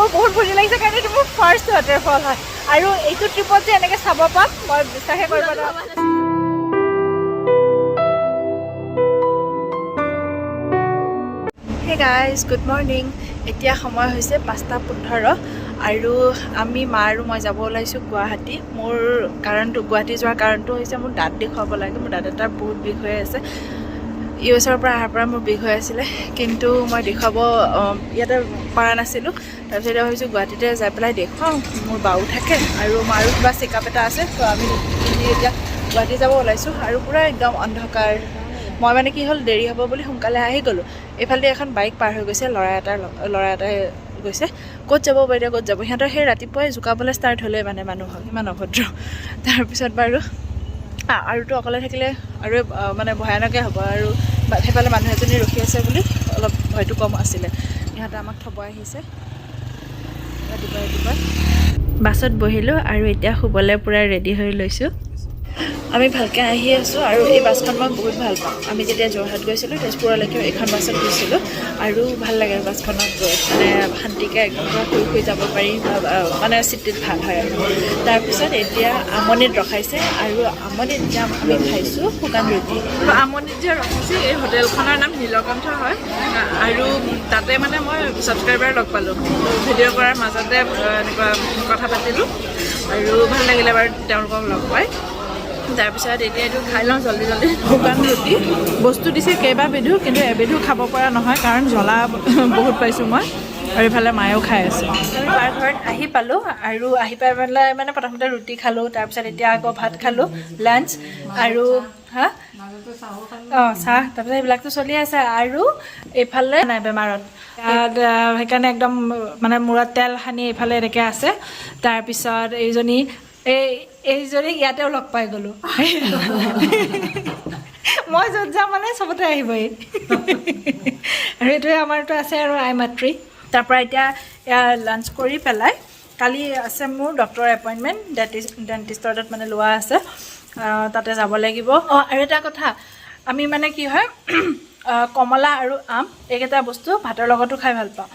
মোৰ বহুত ভুজি লাগিছে কাৰণ এইটো মোৰ ফাৰ্ষ্ট ৱাটাৰফল হয় আৰু এইটো ট্ৰিপত যে এনেকৈ চাব পাম মই বিশ্বাসে কৰিব নোৱাৰোঁ। Hey guys good morning. এতিয়া সময় হৈছে 5:15 আৰু আমি মা আৰু মই যাব ওলাইছোঁ গুৱাহাটী। মোৰ কাৰণটো গুৱাহাটী যোৱাৰ কাৰণটো হৈছে মোৰ দাঁত দেখুৱাব লাগে। মোৰ দাঁত এটাৰ বহুত বিষ হৈ আছে। US-ৰ পৰা অহাৰ পৰা মোৰ বিষ হৈ আছিলে কিন্তু মই দেখুৱাব ইয়াতে পৰা নাছিলোঁ। তাৰপিছত এতিয়া ভাবিছোঁ গুৱাহাটীতে যাই পেলাই দেখুৱাওঁ, মোৰ বাও থাকে আৰু মাৰো কিবা চেকআপ এটা আছে। ত' আমি এতিয়া গুৱাহাটী যাব ওলাইছোঁ আৰু পূৰা একদম অন্ধকাৰ। মই মানে কি হ'ল দেৰি হ'ব বুলি সোনকালে আহি গ'লোঁ। এইফালে এখন বাইক পাৰ হৈ গৈছে, ল'ৰা এটাই গৈছে। ক'ত যাব বাইদেউ ক'ত যাব? সিহঁতৰ সেই ৰাতিপুৱাই জোকাবলৈ ষ্টাৰ্ট হ'লে মানে মানুহক ইমান অভদ্ৰ। তাৰপিছত বাৰু আৰুতো অকলে থাকিলে আৰু মানে ভয়ানকে হ'ব আৰু সেইফালে মানুহ এজনী ৰখি আছে বুলি অলপ ভয়টো কম আছিলে। সিহঁতে আমাক থ'ব আহিছে ৰাতিপুৱা। বাছত বহিলোঁ আৰু এতিয়া শুবলৈ পূৰা ৰেডি হৈ লৈছোঁ। আমি ভালকৈ আহি আছোঁ আৰু এই বাছখন মই বহুত ভাল পাওঁ। আমি যেতিয়া যোৰহাট গৈছিলোঁ তেজপুৰলৈকেও এইখন বাছত গৈছিলোঁ আৰু ভাল লাগে বাছখনত গৈ, মানে শান্তিকৈ একদম শুই যাব পাৰি, মানে চিটিত ভাল হয় আৰু। তাৰপিছত এতিয়া আমনিত ৰখাইছে আৰু আমনিত যাম আমি খাইছোঁ শুকান ৰুটি। আমনিত যে ৰখাইছে এই হোটেলখনৰ নাম নীলকণ্ঠ হয় আৰু তাতে মানে মই ছাবস্ক্ৰাইবাৰ লগ পালোঁ। ভিডিঅ' কৰাৰ মাজতে এনেকুৱা কথা পাতিলোঁ আৰু ভাল লাগিলে বাৰু তেওঁলোকক লগ পাই। তাৰপিছত এতিয়া এইটো খাই লওঁ জল্দি শুকান ৰুটি। বস্তু দিছে কেইবাবিধো কিন্তু এবিধো খাব পৰা নহয় কাৰণ জ্বলা বহুত পাইছোঁ মই আৰু ইফালে মায়েও খাই আছে। আমি মাৰ ঘৰত আহি পালোঁ আৰু আহি পাই পেলাই মানে প্ৰথমতে ৰুটি খালোঁ, তাৰপিছত এতিয়া আকৌ ভাত খালোঁ লাঞ্চ আৰু চাহ, তাৰপিছত সেইবিলাকতো চলি আছে আৰু এইফালে নাই বেমাৰত সেইকাৰণে একদম মানে মূৰত তেল সানি এইফালে এনেকৈ আছে। তাৰপিছত এইজনীক ইয়াতেও লগ পাই গ'লোঁ। মই য'ত যাওঁ মানে চবতে আহিবই আৰু এইটোৱে আমাৰতো আছে আৰু আই মাতৃ। তাৰপৰা এতিয়া লাঞ্চ কৰি পেলাই কালি আছে মোৰ ডক্টৰৰ এপইণ্টমেণ্ট, ডেণ্টিষ্টৰ তাত মানে লোৱা আছে, তাতে যাব লাগিব। আৰু এটা কথা, আমি মানে কি হয় কমলা আৰু আম এইকেইটা বস্তু ভাতৰ লগতো খাই ভাল পাওঁ।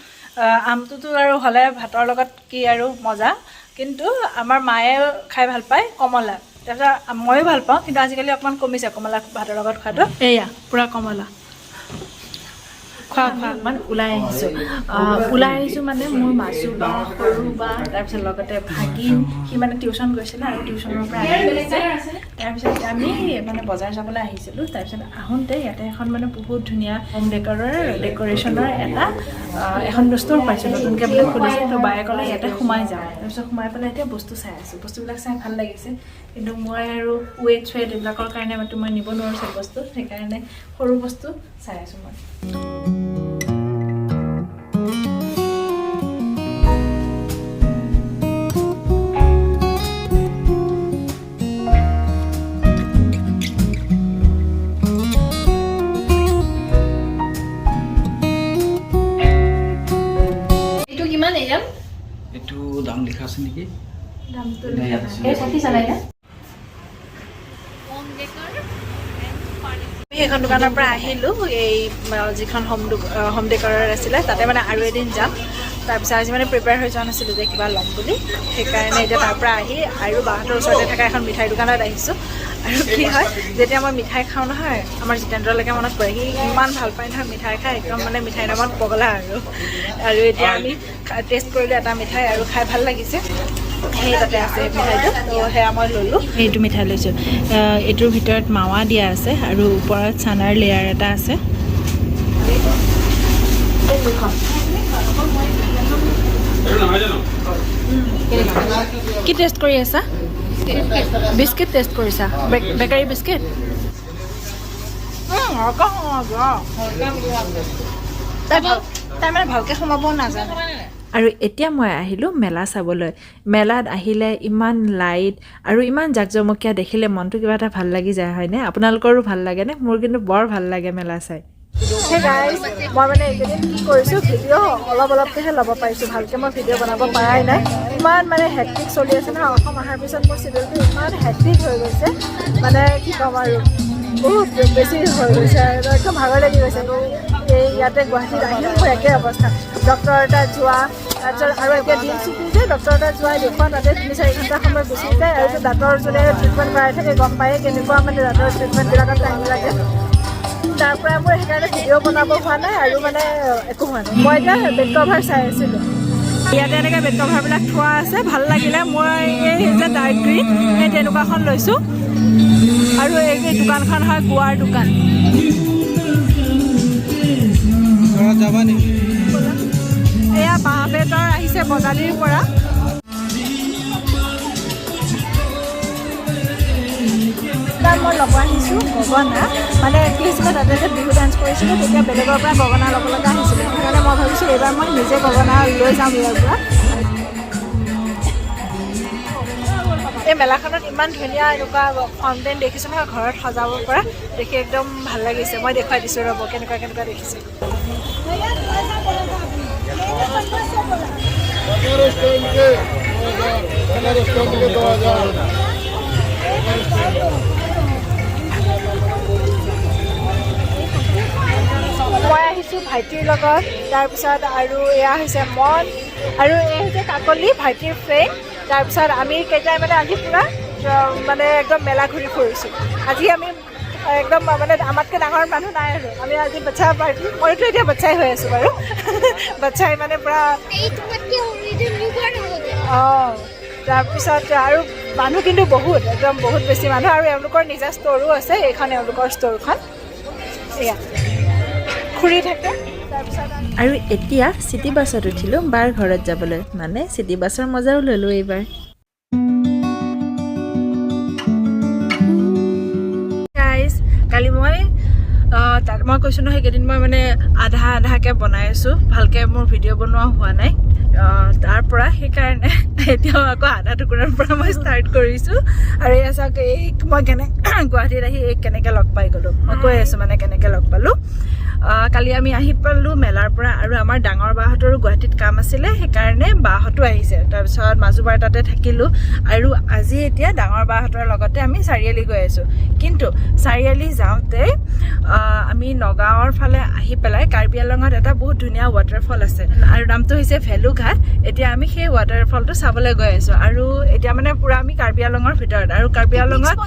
আমটোতো আৰু হ'লে ভাতৰ লগত কি আৰু মজা, কিন্তু আমাৰ মায়ে খাই ভাল পায় কমলা। তাৰপিছত ময়ো ভাল পাওঁ কিন্তু আজিকালি অকণমান কমিছে কমলা ভাতৰ লগত খোৱাটো। এয়া পূৰা কমলা খোৱা মানে ওলাই আহিছোঁ মানে মোৰ মাছু বা সৰু বা তাৰপিছত লগতে ভাগিন, সি মানে টিউশ্যন গৈছিলে আৰু টিউশ্যনৰ পৰা আহিছে। তাৰপিছত আমি মানে বজাৰ যাবলৈ আহিছিলোঁ। তাৰপিছত আহোঁতে ইয়াতে এখন মানে বহুত ধুনীয়া হোম ডেক'ৰেশ্যনৰ এখন ষ্ট'ৰ পাইছোঁ, নতুনকৈ বোলে খুলিছে। ত' বায়ে ক'লে ইয়াতে সোমাই যাওঁ। তাৰপিছত সোমাই পেলাই এতিয়া বস্তু চাই আছোঁ। বস্তুবিলাক চাই ভাল লাগিছে কিন্তু মই আৰু ৱেইট এইবিলাকৰ কাৰণে মই নিব নোৱাৰোঁ চব বস্তু, সেইকাৰণে সৰু বস্তু চাই আছোঁ মই। এইটো দাম লিখা আছে নেকি? সেইখন দোকানৰ পৰা আহিলোঁ, এই যিখন হোম ডেকৰৰ আছিলে তাতে মানে আৰু এদিন যাম। তাৰপিছত আজি মানে প্ৰিপেয়াৰ হৈ যোৱা নাছিলোঁ যে কিবা ল'ম বুলি, সেইকাৰণে এতিয়া তাৰ পৰা আহি আৰু বাহঁতৰ ওচৰতে থকা এখন মিঠাই দোকানত আহিছোঁ। আৰু কি হয় যেতিয়া মই মিঠাই খাওঁ নহয়, আমাৰ জিতেন্দ্ৰলৈকে মনত পৰে। সি ইমান ভাল পায় নহয় মিঠাই খাই, একদম মানে মিঠাই নামত পগলা আৰু এতিয়া আমি টেষ্ট কৰিলোঁ এটা মিঠাই আৰু খাই ভাল লাগিছে। সেই তাতে আছে মিঠাইটো, ত' সেয়া মই ল'লোঁ। এইটো মিঠাই লৈছোঁ। এইটোৰ ভিতৰত মাৱা দিয়া আছে আৰু ওপৰত চানাৰ লেয়াৰ এটা আছে। কি টেষ্ট কৰি আছা? বিস্কিট টেষ্ট কৰিছা? Bakery biscuit? তাই মানে ভালকৈ সোমাব নাজানে। আৰু এতিয়া মই আহিলোঁ মেলা চাবলৈ। মেলাত আহিলে ইমান লাইট আৰু ইমান জাকজমকীয়া দেখিলে মনটো কিবা এটা ভাল লাগি যায়, হয়নে? আপোনালোকৰো ভাল লাগেনে? মোৰ কিন্তু বৰ ভাল লাগে মেলা চাই। হে গাইজ, মই মানে এইকেইদিন কি কৰিছোঁ, ভিডিঅ' অলপকৈহে ল'ব পাৰিছোঁ, ভালকৈ মই ভিডিঅ' বনাব পৰাই নাই। ইমান মানে হেক্টিক চলি আছে নহয়। অসম অহাৰ পিছত মোৰ চিডিউলটো ইমান হেক্টিক হৈ গৈছে, মানে কি ক'ম আৰু বহুত বেছি হৈ গৈছে আৰু একদম ভাগৰ লাগি গৈছে। এই ইয়াতে গুৱাহাটীত আহিও মোৰ একে অৱস্থা, ডক্টৰৰ তাত যোৱা তাৰপিছত আৰু এতিয়া দিন চুটি যে ডক্টৰ তাত যোৱা দেখুৱা তাতে 3-4 ঘণ্টা সময় গুচি যায় আৰু দাঁতৰ যোনে ট্ৰিটমেণ্ট কৰাই থাকে গম পায়ে কেনেকুৱা মানে দাঁতৰ ট্ৰিটমেণ্টবিলাকত টাইম লাগে তাৰ পৰা মোৰ সেইকাৰণে ভিডিঅ' বনাব হোৱা নাই আৰু মানে একো হোৱা নাই মই এতিয়া বেড কভাৰ চাই আছিলোঁ ইয়াতে এনেকৈ বেড কভাৰবিলাক থোৱা আছে ভাল লাগিলে মই এই যে ডাৰ্ক গ্ৰীণ সেই তেনেকুৱাখন লৈছোঁ আৰু এই দোকানখন হয় গোৱাৰ দোকান এয়া বাঁহ বেতৰ আহিছে বজালিৰ পৰা মই ল'ব আহিছোঁ গগনা মানে কি হৈছিলে তাতে যে বিহু ডান্স কৰিছিলোঁ তেতিয়া বেলেগৰ পৰা গগনা ল'ব লগা হৈছিলে সেইকাৰণে মই ভাবিছোঁ এইবাৰ মই নিজে গগনা লৈ যাম ইয়াৰ পৰা এই মেলাখনত ইমান ধুনীয়া এনেকুৱা ফাউণ্টেইন দেখিছোঁ নহয় ঘৰত সজাব পৰা দেখি একদম ভাল লাগিছে মই দেখুৱাই দিছোঁ ৰ'ব কেনেকুৱা কেনেকুৱা দেখিছোঁ মই আহিছোঁ ভাইটিৰ লগত তাৰপিছত আৰু এয়া হৈছে মন আৰু এই হৈছে কাকলি ভাইটিৰ ফ্ৰেণ্ড তাৰপিছত আমি কেইটাই মানে আজি পূৰা মানে একদম মেলা ঘূৰি ফুৰিছোঁ আজি আমি একদম মানে আমাতকৈ ডাঙৰ মানুহ নাই আৰু আমি আজি বাচ্ছা পাৰ্টি মইতো এতিয়া বাচ্ছাই হৈ আছোঁ বাৰু বাচ্ছাই মানে পূৰা অঁ তাৰপিছত আৰু মানুহ কিন্তু বহুত একদম বহুত বেছি মানুহ আৰু এওঁলোকৰ নিজা ষ্ট'ৰো আছে এইখন এওঁলোকৰ ষ্ট'ৰখন এয়া ঘূৰি থাকে আৰু এতিয়া চিটি বাছত উঠিলোঁ বাৰ ঘৰত যাবলৈ মানে চিটি বাছৰ মজাও ল'লোঁ এইবাৰ কালি তাত মই কৈছোঁ নহয় সেইকেইদিন মই মানে আধাকৈ বনাই আছোঁ ভালকৈ মোৰ ভিডিঅ' বনোৱা হোৱা নাই তাৰ পৰা সেইকাৰণে এতিয়াও আকৌ আধা টুকুৰাৰ পৰা মই ষ্টাৰ্ট কৰিছোঁ আৰু এয়া চাওক এই মই গুৱাহাটীত আহি এই কেনেকৈ লগ পাই গ'লোঁ মই কৈ আছোঁ মানে কেনেকৈ লগ পালোঁ কালি আমি আহি পালোঁ মেলাৰ পৰা আৰু আমাৰ ডাঙৰ বাহঁতৰো গুৱাহাটীত কাম আছিলে সেইকাৰণে বাহঁতো আহিছে তাৰপিছত মাজুবাৰ তাতে থাকিলোঁ আৰু আজি এতিয়া ডাঙৰ বাহঁতৰ লগতে আমি চাৰিআলি গৈ আছোঁ কিন্তু চাৰিআলি যাওঁতে আমি নগাঁৱৰ ফালে আহি পেলাই কাৰ্বি আংলঙত এটা বহুত ধুনীয়া ৱাটাৰফল আছে আৰু নামটো হৈছে ভেলুঘাট এতিয়া আমি সেই ৱাটাৰফলটো চাবলৈ গৈ আছোঁ আৰু এতিয়া মানে পূৰা আমি কাৰ্বি আংলঙৰ ভিতৰত আৰু কাৰ্বি আংলঙত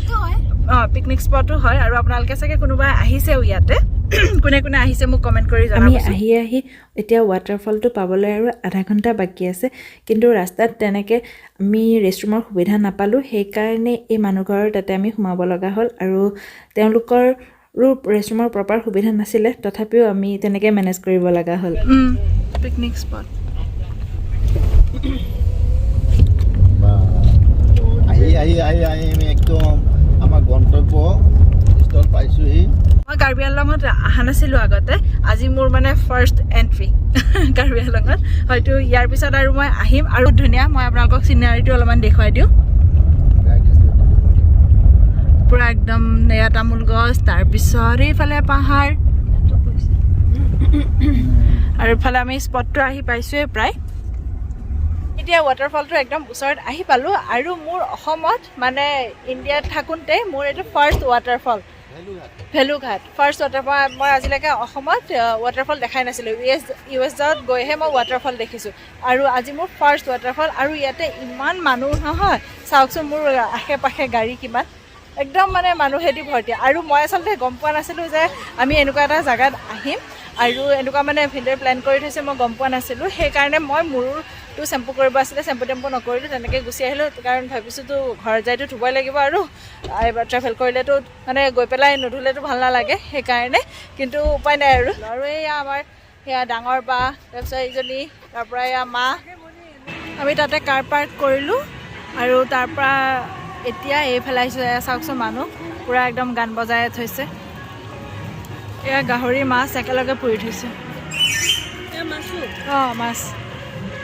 পিকনিক স্পটো হয় আৰু আপোনালোকে চাগে কোনোবাই আহিছেও ইয়াতে কোনে কোনে আহিছে মোক কমেণ্ট কৰি আমি আহি এতিয়া ৱাটাৰফলটো পাবলৈ আৰু আধা ঘণ্টা বাকী আছে কিন্তু ৰাস্তাত তেনেকৈ আমি ৰেষ্টৰুমৰ সুবিধা নাপালোঁ সেইকাৰণে এই মানুহঘৰৰ তাতে আমি সোমাব লগা হ'ল আৰু তেওঁলোকৰ ৰেষ্টৰুমৰ প্ৰপাৰ সুবিধা নাছিলে তথাপিও আমি তেনেকৈ মেনেজ কৰিব লগা হ'ল পিকনিক স্পট আহি আমি একদম আমাৰ গন্তব্য স্থল পাইছোঁহি মই কাৰ্বি আংলঙত অহা নাছিলোঁ আগতে আজি মোৰ মানে ফাৰ্ষ্ট এণ্ট্ৰি কাৰ্বি আংলঙত হয়তো ইয়াৰ পিছত আৰু মই আহিম আৰু ধুনীয়া মই আপোনালোকক চিনাৰীটো অলপমান দেখুৱাই দিওঁ পূৰা একদম এয়া তামোল গছ তাৰপিছত এইফালে পাহাৰ আৰু এইফালে আমি স্পটটো আহি পাইছোঁৱেই প্ৰায় এতিয়া ৱাটাৰফলটো একদম ওচৰত আহি পালোঁ আৰু মোৰ অসমত মানে ইণ্ডিয়াত থাকোঁতে মোৰ এইটো ফাৰ্ষ্ট ৱাটাৰফল ভেলুঘাট ফাৰ্ষ্ট ৱাটাৰফল মই আজিলৈকে অসমত ৱাটাৰফল দেখাই নাছিলোঁ ইউ এছ ত গৈহে মই ৱাটাৰফল দেখিছোঁ আৰু আজি মোৰ ফাৰ্ষ্ট ৱাটাৰফল আৰু ইয়াতে ইমান মানুহ নহয় চাওকচোন মোৰ আশে পাশে গাড়ী কিমান একদম মানে মানুহেদি ভৰ্তি আৰু মই আচলতে গম পোৱা নাছিলোঁ যে আমি এনেকুৱা এটা জেগাত আহিম আৰু এনেকুৱা মানে ভিডিঅ' প্লেন কৰি থৈছে মই গম পোৱা নাছিলোঁ সেইকাৰণে মই মোৰটো চেম্পু কৰিব আছিলে চেম্পু টেম্পু নকৰিলোঁ তেনেকৈ গুচি আহিলোঁ কাৰণ ভাবিছোঁতো ঘৰত যাইতো ধুবই লাগিব আৰু এবাৰ ট্ৰেভেল কৰিলেতো মানে গৈ পেলাই নুধুলেতো ভাল নালাগে সেইকাৰণে কিন্তু উপায় নাই আৰু এয়া আমাৰ সেয়া ডাঙৰ বা তাৰপিছত এইজনী তাৰপৰা এয়া মা আমি তাতে কাৰ পাৰ্ক কৰিলোঁ আৰু তাৰপৰা এতিয়া এইফালে আহিছোঁ এয়া চাওকচোন মানুহ পূৰা একদম গান বজাই থৈছে এয়া গাহৰি মাছ একেলগে পুৰি থৈছে অঁ মাছ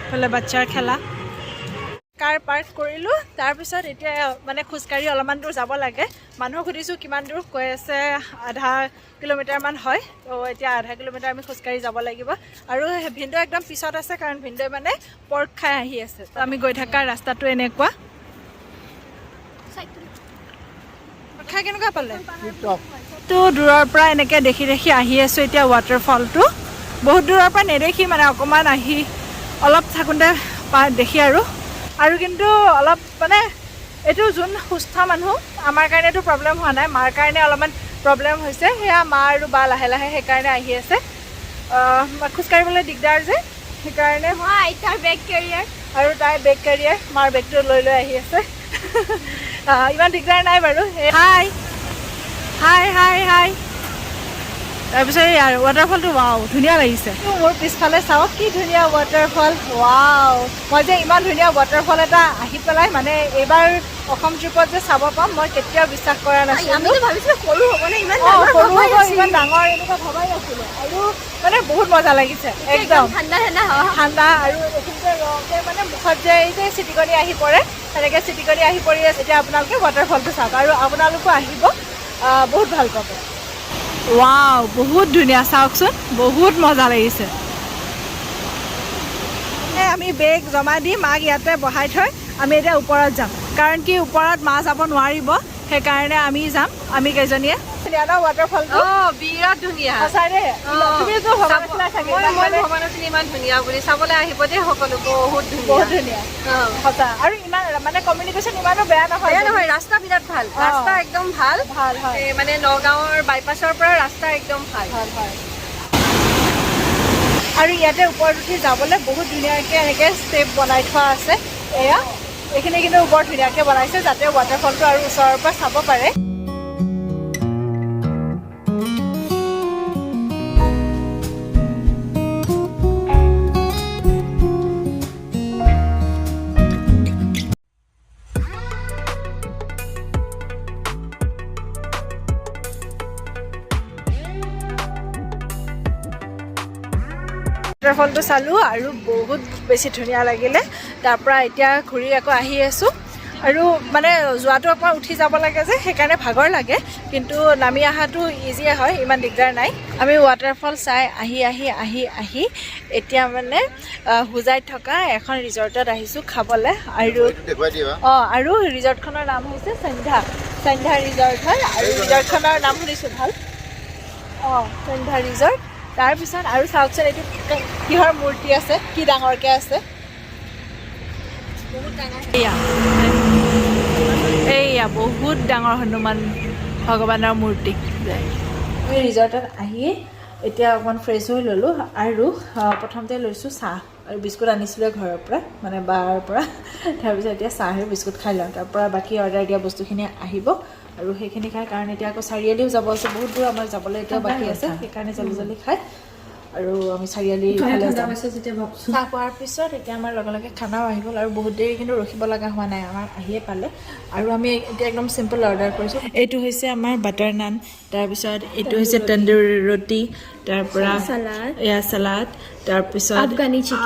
এইফালে বাচ্ছাৰ খেলা কাৰ পাৰ্ক কৰিলোঁ তাৰপিছত এতিয়া মানে খোজকাঢ়ি অলপমান দূৰ যাব লাগে মানুহক সুধিছোঁ কিমান দূৰ কৈ আছে আধা কিলোমিটাৰমান হয় তো এতিয়া আধা কিলোমিটাৰ আমি খোজকাঢ়ি যাব লাগিব আৰু ভিনদেউ একদম পিছত আছে কাৰণ ভিনদেউ মানে পৰ্ক খাই আহি আছে তো আমি গৈ থকা ৰাস্তাটো এনেকুৱা খাই কেনেকুৱা পালে তো দূৰৰ পৰা এনেকৈ দেখি দেখি আহি আছোঁ এতিয়া ৱাটাৰফলটো বহুত দূৰৰ পৰা নেদেখি মানে অকণমান আহি অলপ থাকোঁতে দেখি আৰু কিন্তু অলপ মানে এইটো যোন সুস্থ মানুহ আমাৰ কাৰণেতো প্ৰব্লেম হোৱা নাই, মাৰ কাৰণে অলপমান প্ৰব্লেম হৈছে। সেয়া মা আৰু বা লাহে লাহে সেইকাৰণে আহি আছে। খোজকাঢ়িবলৈ দিগদাৰ যে সেইকাৰণে তাৰ বেগ কেৰিয়াৰ আৰু তাই বেগ কেৰিয়াৰ মাৰ বেগটো লৈ লৈ আহি আছে। ইমান দিগদাৰ নাই বাৰু। হাই হাই হাই হাই। তাৰপিছত এই আৰু ৱাটাৰফলটো ৱাও ধুনীয়া লাগিছে। মোৰ পিছফালে চাওক কি ধুনীয়া ৱাটাৰফল, ৱাও। মই যে ইমান ধুনীয়া ৱাটাৰফল এটা আহি পেলাই মানে এইবাৰ অসম ট্ৰিপত যে চাব পাম মই কেতিয়াও বিশ্বাস কৰা নাছিলোঁ। আমিতো ভাবিছিলোঁ সৰু হ'বনে, ইমান সৰু হ'ব ইমান ডাঙৰ এনেকুৱা ভবাই নাছিলোঁ। আৰু মানে বহুত মজা লাগিছে একদম ঠাণ্ডা ঠাণ্ডা হাৱা, ঠাণ্ডা। আৰু এইখিনিতে ৰওঁতে মানে মুখত যে এই যে চিটিকনি আহি পৰে, তেনেকৈ চিটিকনি আহি পৰি আছে। এতিয়া আপোনালোকে ৱাটাৰফলটো চাওক আৰু আপোনালোকো আহিব, বহুত ভাল পাব। ৱাও বহুত ধুনীয়া, চাওকচোন বহুত মজা লাগিছে। আমি বেগ জমা দি মাক ইয়াতে বহাই থৈ আমি এতিয়া ওপৰত যাম, কাৰণ কি ওপৰত মা যাব নোৱাৰিব, সেইকাৰণে আমি যাম, আমি কেইজনীয়ে। ৱাটাৰফলটো বিৰাট ধুনীয়া সঁচাৰে তুমিতো ভবা নাছিলা চাগে? মই ভবা নাছিলোঁ ইমান ধুনীয়া বুলি। চাবলৈ আহিব দেই সকলো, বহুত ধুনীয়া বহুত ধুনীয়া সঁচা। আৰু ইমান মানে কমিউনিকেশ্যন ইমানো বেয়া নহয়, বেয়া নহয়, ৰাস্তা বিৰাট ভাল, ৰাস্তা একদম ভাল ভাল হয়। মানে নগাঁৱৰ বাইপাছৰ পৰা ৰাস্তা একদম ভাল ভাল হয়। আৰু ইয়াতে ওপৰত উঠি যাবলৈ বহুত ধুনীয়াকৈ এনেকৈ ষ্টেপ বনাই থোৱা আছে। এয়া এইখিনি কিন্তু বৰ ধুনীয়াকৈ বনাইছে যাতে ৱাটাৰফলটো আৰু ওচৰৰ পৰা চাব পাৰে। ৱাটাৰফলটো চালোঁ আৰু বহুত বেছি ধুনীয়া লাগিলে। তাৰপৰা এতিয়া ঘূৰি আকৌ আহি আছোঁ। আৰু মানে যোৱাটো অকণমান উঠি যাব লাগে যে সেইকাৰণে ভাগৰ লাগে, কিন্তু নামি অহাটো ইজিয়ে হয়, ইমান দিগদাৰ নাই। আমি ৱাটাৰফল চাই আহি আহি আহি আহি এতিয়া মানে হোজাইত থকা এখন ৰিজৰ্টত আহিছোঁ খাবলৈ। আৰু আৰু ৰিজৰ্টখনৰ নাম হৈছে সন্ধ্যা ৰিজৰ্ট হয়। আৰু ৰিজৰ্টখনৰ নাম শুনিছোঁ ভাল, সন্ধ্যা ৰিজৰ্ট। তাৰপিছত আৰু চাওকচোন এইটো কিহৰ মূৰ্তি আছে, কি ডাঙৰকৈ আছে, বহুত ডাঙৰ। এইয়া বহুত ডাঙৰ হনুমান ভগৱানৰ মূৰ্তি। আমি ৰিজৰ্টত আহি এতিয়া অকণমান ফ্ৰেছ হৈ ল'লোঁ আৰু প্ৰথমতে লৈছোঁ চাহ আৰু বিস্কুট আনিছিলোঁ ঘৰৰ পৰা, মানে বাৰ পৰা। তাৰপিছত এতিয়া চাহ আৰু বিস্কুট খাই লওঁ, তাৰপৰা বাকী অৰ্ডাৰ দিয়া বস্তুখিনি আহিব আৰু সেইখিনি খাই, কাৰণ এতিয়া আকৌ চাৰিআলিও যাব আছে, বহুত দূৰ আমাৰ যাবলৈ এতিয়াও বাকী আছে, সেইকাৰণে জল্দি জল্দি খাই আৰু আমি চাৰিআলি যাম। চাহ খোৱাৰ পিছত এতিয়া আমাৰ লগে লগে খানাও আহি গ'ল আৰু বহুত দেৰি কিন্তু ৰখিব লগা হোৱা নাই, আমাৰ আহিয়ে পালে। আৰু আমি এতিয়া একদম চিম্পল অৰ্ডাৰ কৰিছোঁ। এইটো হৈছে আমাৰ বাটাৰ নান, তাৰপিছত এইটো হৈছে তন্দুৰী ৰুটি, তাৰপৰা এয়া চালাড, তাৰপিছত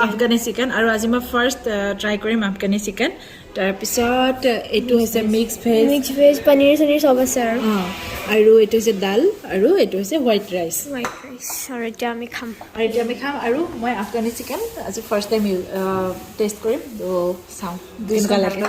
আফগানী চিকেন। আৰু আজি মই ফাৰ্ষ্ট ট্ৰাই কৰিম আফগানী চিকেন। তাৰপিছত এইটো হৈছে মিক্স ভেজ পনীৰ চনীৰ চব আছে আৰু এইটো হৈছে ডাল আৰু এইটো হৈছে হোৱাইট ৰাইচ। আৰু এতিয়া আমি খাম আৰু মই আফগানী চিকেন আজি ফাৰ্ষ্ট টাইম টেষ্ট কৰিম, ত' চাওঁ কেনেকুৱা লাগে।